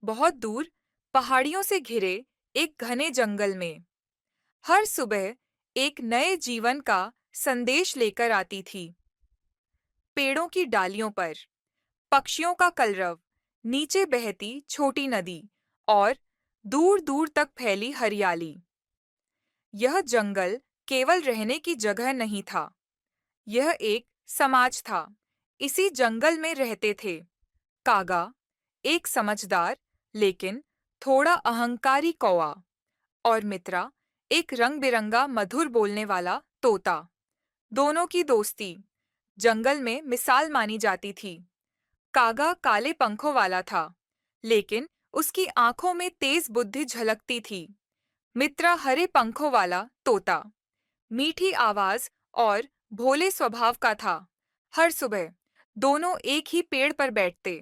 बहुत दूर पहाड़ियों से घिरे एक घने जंगल में हर सुबह एक नए जीवन का संदेश लेकर आती थी। पेड़ों की डालियों पर पक्षियों का कलरव, नीचे बहती छोटी नदी और दूर दूर तक फैली हरियाली। यह जंगल केवल रहने की जगह नहीं था, यह एक समाज था। इसी जंगल में रहते थे कागा, एक समझदार लेकिन थोड़ा अहंकारी कौवा, और मित्रा, एक रंग बिरंगा मधुर बोलने वाला तोता। दोनों की दोस्ती जंगल में मिसाल मानी जाती थी। कागा काले पंखों वाला था, लेकिन उसकी आंखों में तेज बुद्धि झलकती थी। मित्रा हरे पंखों वाला तोता, मीठी आवाज और भोले स्वभाव का था। हर सुबह दोनों एक ही पेड़ पर बैठते।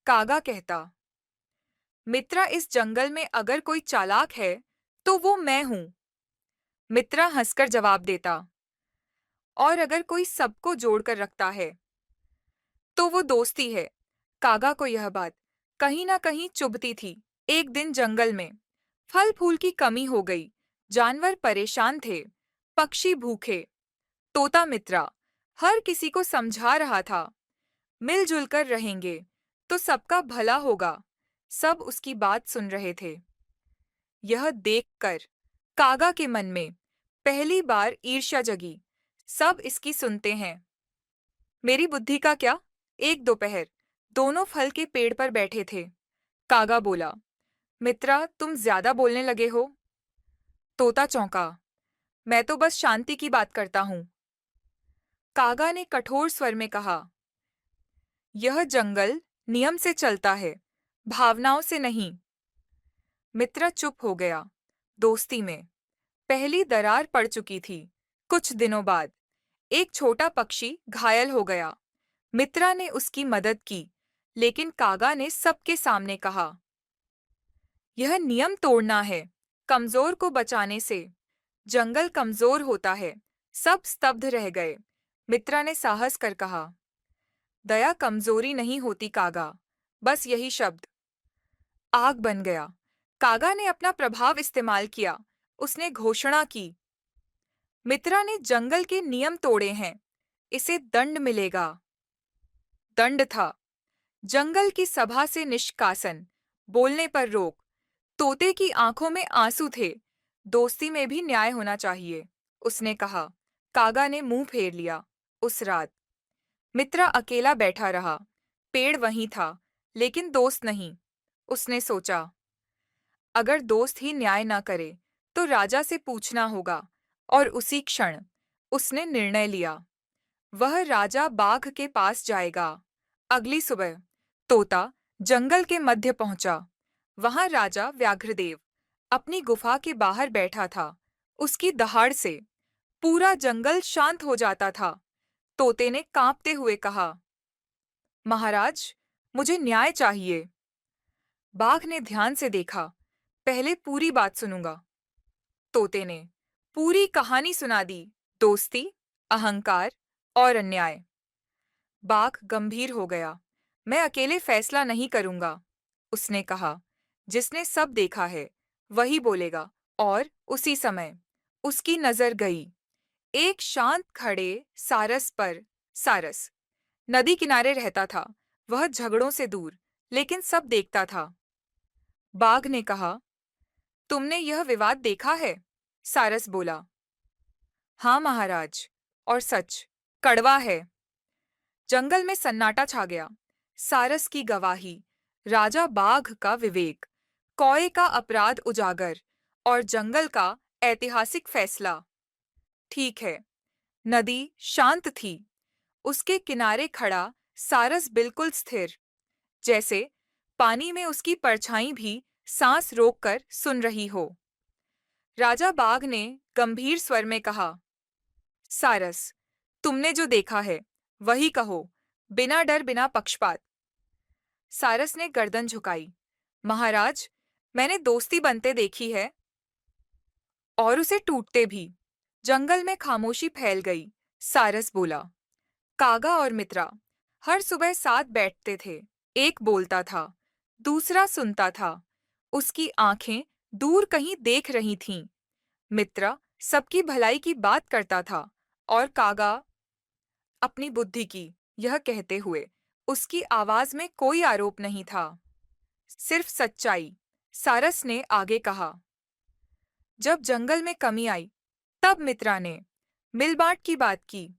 कागा कहता, मित्रा, इस जंगल में अगर कोई चालाक है तो वो मैं हूँ। मित्रा हंसकर जवाब देता, और अगर कोई सबको जोड़कर रखता है तो वो दोस्ती है। कागा को यह बात कहीं ना कहीं चुभती थी। एक दिन जंगल में फल फूल की कमी हो गई। जानवर परेशान थे, पक्षी भूखे। तोता मित्रा हर किसी को समझा रहा था, मिलजुल कर रहेंगे तो सबका भला होगा। सब उसकी बात सुन रहे थे। यह देखकर कागा के मन में पहली बार ईर्ष्या जगी। सब इसकी सुनते हैं, मेरी बुद्धि का क्या। एक दोपहर दोनों फल के पेड़ पर बैठे थे। कागा बोला, मित्रा, तुम ज्यादा बोलने लगे हो। तोता चौंका, मैं तो बस शांति की बात करता हूँ। कागा ने कठोर स्वर में कहा, यह जंगल नियम से चलता है, भावनाओं से नहीं। मित्रा चुप हो गया। दोस्ती में पहली दरार पड़ चुकी थी। कुछ दिनों बाद एक छोटा पक्षी घायल हो गया। मित्रा ने उसकी मदद की, लेकिन कागा ने सबके सामने कहा, यह नियम तोड़ना है, कमजोर को बचाने से। जंगल कमजोर होता है। सब स्तब्ध रह गए। मित्रा ने साहस कर कहा, दया कमजोरी नहीं होती कागा, बस यही शब्द। आग बन गया। कागा ने अपना प्रभाव इस्तेमाल किया। उसने घोषणा की, मित्रा ने जंगल के नियम तोड़े हैं, इसे दंड मिलेगा। दंड था जंगल की सभा से निष्कासन, बोलने पर रोक। तोते की आंखों में आंसू थे। दोस्ती में भी न्याय होना चाहिए, उसने कहा। कागा ने मुंह फेर लिया। उस रात मित्रा अकेला बैठा रहा। पेड़ वहीं था, लेकिन दोस्त नहीं। उसने सोचा, अगर दोस्त ही न्याय न करे तो राजा से पूछना होगा। और उसी क्षण उसने निर्णय लिया, वह राजा बाघ के पास जाएगा। अगली सुबह तोता जंगल के मध्य पहुंचा। वहां राजा व्याघ्रदेव अपनी गुफा के बाहर बैठा था। उसकी दहाड़ से पूरा जंगल शांत हो जाता था। तोते ने कांपते हुए कहा, महाराज, मुझे न्याय चाहिए। बाघ ने ध्यान से देखा, पहले पूरी बात सुनूंगा। तोते ने पूरी कहानी सुना दी, दोस्ती, अहंकार और अन्याय। बाघ गंभीर हो गया। मैं अकेले फैसला नहीं करूंगा, उसने कहा। जिसने सब देखा है वही बोलेगा। और उसी समय उसकी नजर गई एक शांत खड़े सारस पर। सारस नदी किनारे रहता था। वह झगड़ों से दूर, लेकिन सब देखता था। बाघ ने कहा, तुमने यह विवाद देखा है? सारस बोला, हाँ महाराज, और सच कड़वा है। जंगल में सन्नाटा छा गया। सारस की गवाही, राजा बाघ का विवेक, कौए का अपराध उजागर और जंगल का ऐतिहासिक फैसला। ठीक है। नदी शांत थी। उसके किनारे खड़ा सारस बिल्कुल स्थिर, जैसे पानी में उसकी परछाई भी सांस रोककर सुन रही हो। राजा बाघ ने गंभीर स्वर में कहा, सारस, तुमने जो देखा है वही कहो, बिना डर बिना पक्षपात। सारस ने गर्दन झुकाई, महाराज, मैंने दोस्ती बनते देखी है, और उसे टूटते भी। जंगल में खामोशी फैल गई। सारस बोला, कागा और मित्रा हर सुबह साथ बैठते थे। एक बोलता था, दूसरा सुनता था। उसकी आंखें दूर कहीं देख रही थीं। मित्र सबकी भलाई की बात करता था और कागा अपनी बुद्धि की, यह कहते हुए उसकी आवाज में कोई आरोप नहीं था, सिर्फ सच्चाई। सारस ने आगे कहा, जब जंगल में कमी आई, तब मित्रा ने मिलबांट की बात की।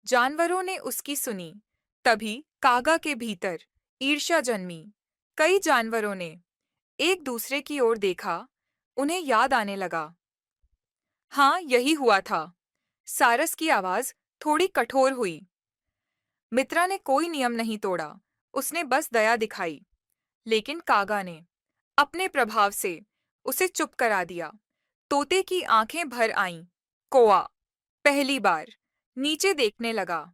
जानवरों ने उसकी सुनी। तभी कागा के भीतर ईर्ष्या जन्मी। कई जानवरों ने एक दूसरे की ओर देखा। उन्हें याद आने लगा। हाँ, यही हुआ था। सारस की आवाज थोड़ी कठोर हुई। मित्रा ने कोई नियम नहीं तोड़ा, उसने बस दया दिखाई। लेकिन कागा ने अपने प्रभाव से उसे चुप करा दिया। तोते की आंखें भर आईं। कोआ पहली बार नीचे देखने लगा।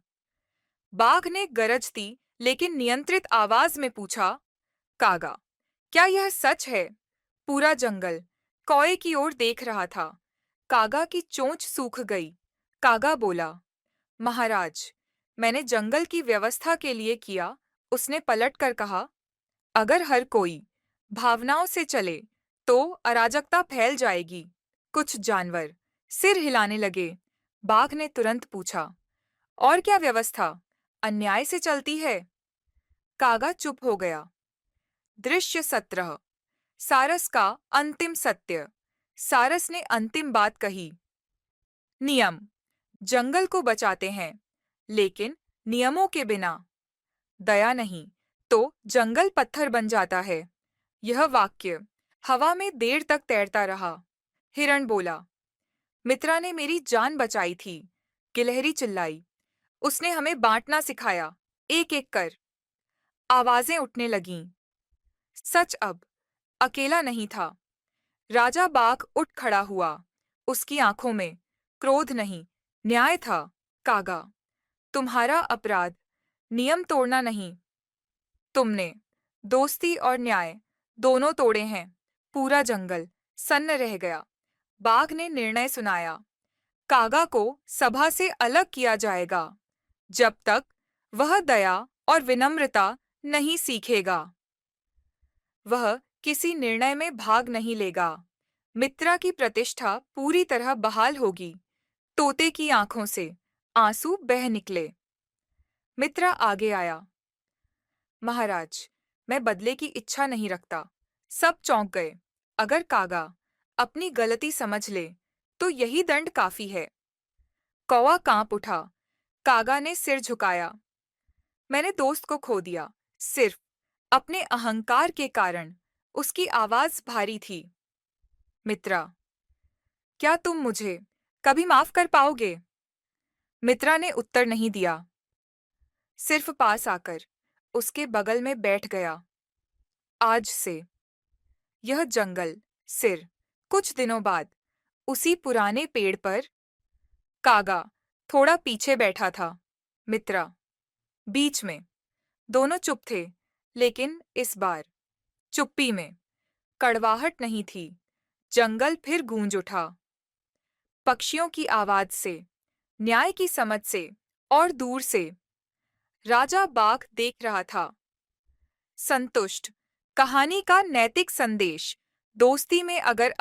बाघ ने गरज दी, लेकिन नियंत्रित आवाज में पूछा, कागा, क्या यह सच है? पूरा जंगल कौए की ओर देख रहा था। कागा की चोंच सूख गई। कागा बोला, महाराज, मैंने जंगल की व्यवस्था के लिए किया। उसने पलटकर कहा, अगर हर कोई भावनाओं से चले तो अराजकता फैल जाएगी। कुछ जानवर सिर हिलाने लगे। बाघ ने तुरंत पूछा, और क्या व्यवस्था अन्याय से चलती है? कागा चुप हो गया। दृश्य 17। सारस का अंतिम सत्य। सारस ने अंतिम बात कही, नियम जंगल को बचाते हैं, लेकिन नियमों के बिना दया नहीं तो जंगल पत्थर बन जाता है। यह वाक्य हवा में देर तक तैरता रहा। हिरण बोला, मित्रा ने मेरी जान बचाई थी। गिलहरी चिल्लाई, उसने हमें बांटना सिखाया, एक एक कर। आवाजें उठने लगीं। सच अब अकेला नहीं था। राजा बाघ उठ खड़ा हुआ। उसकी आंखों में क्रोध नहीं, न्याय था। कागा, तुम्हारा अपराध नियम तोड़ना नहीं, तुमने दोस्ती और न्याय दोनों तोड़े हैं। पूरा जंगल सन्न रह गया। बाघ ने निर्णय सुनाया, कागा को सभा से अलग किया जाएगा, जब तक वह दया और विनम्रता नहीं सीखेगा। वह किसी निर्णय में भाग नहीं लेगा। मित्रा की प्रतिष्ठा पूरी तरह बहाल होगी। तोते की आंखों से आंसू बह निकले। मित्रा आगे आया, महाराज, मैं बदले की इच्छा नहीं रखता। सब चौंक गए। अगर कागा अपनी गलती समझ ले, तो यही दंड काफी है। कौवा कांप उठा। कागा ने सिर झुकाया। मैंने दोस्त को खो दिया, सिर्फ अपने अहंकार के कारण। उसकी आवाज भारी थी। मित्रा, क्या तुम मुझे कभी माफ कर पाओगे? मित्रा ने उत्तर नहीं दिया, सिर्फ पास आकर उसके बगल में बैठ गया। आज से यह जंगल सिर कुछ दिनों बाद उसी पुराने पेड़ पर। कागा थोड़ा पीछे बैठा था, मित्रा बीच में। दोनों चुप थे, लेकिन इस बार चुप्पी में कड़वाहट नहीं थी। जंगल फिर गूंज उठा, पक्षियों की आवाज से, न्याय की समझ से, और दूर से राजा बाघ देख रहा था, संतुष्ट। कहानी का नैतिक संदेश, दोस्ती में अगर